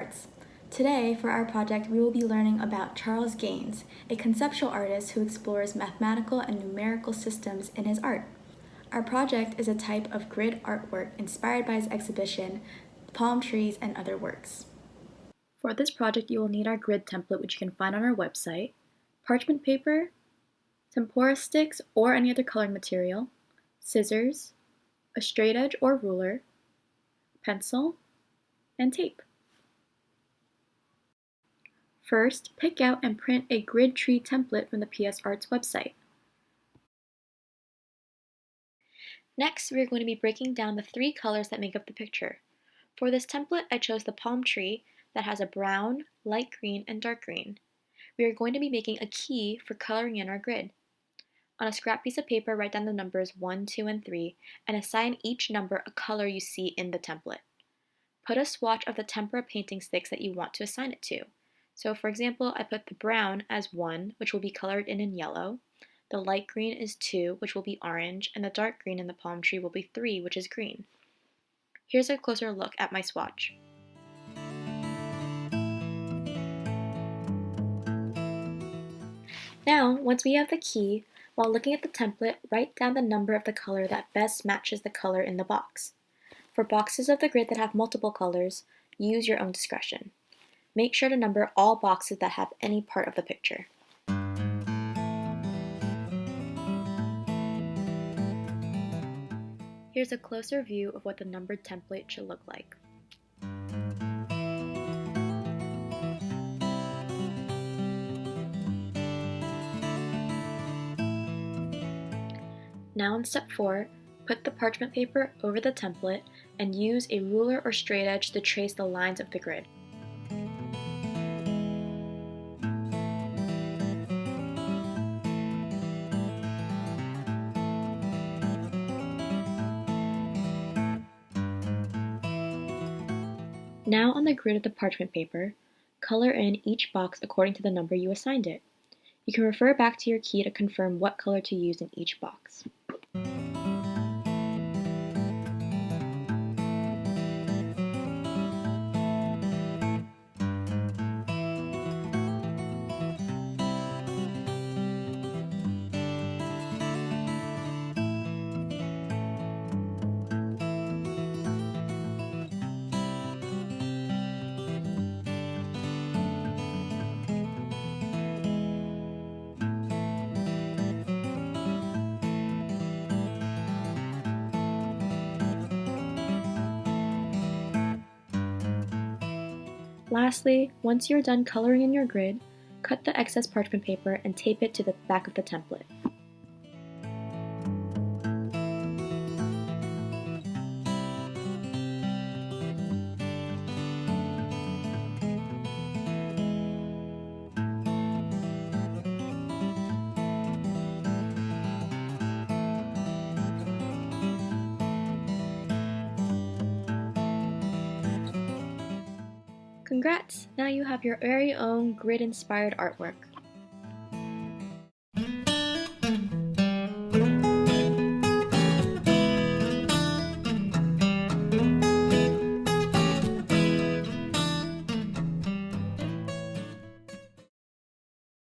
Arts. Today, for our project, we will be learning about Charles Gaines, a conceptual artist who explores mathematical and numerical systems in his art. Our project is a type of grid artwork inspired by his exhibition, Palm Trees and Other Works. For this project, you will need our grid template, which you can find on our website, parchment paper, tempera sticks or any other coloring material, scissors, a straight edge or ruler, pencil, and tape. First, pick out and print a grid tree template from the PS Arts website. Next, we are going to be breaking down the three colors that make up the picture. For this template, I chose the palm tree that has a brown, light green, and dark green. We are going to be making a key for coloring in our grid. On a scrap piece of paper, write down the numbers 1, 2, and 3, and assign each number a color you see in the template. Put a swatch of the tempera painting sticks that you want to assign it to. So for example, I put the brown as 1, which will be colored in yellow. The light green is 2, which will be orange, and the dark green in the palm tree will be 3, which is green. Here's a closer look at my swatch. Now, once we have the key, while looking at the template, write down the number of the color that best matches the color in the box. For boxes of the grid that have multiple colors, use your own discretion. Make sure to number all boxes that have any part of the picture. Here's a closer view of what the numbered template should look like. Now in step 4, put the parchment paper over the template and use a ruler or straight edge to trace the lines of the grid. Now on the grid of the parchment paper, color in each box according to the number you assigned it. You can refer back to your key to confirm what color to use in each box. Lastly, once you're done coloring in your grid, cut the excess parchment paper and tape it to the back of the template. Congrats! Now you have your very own grid-inspired artwork.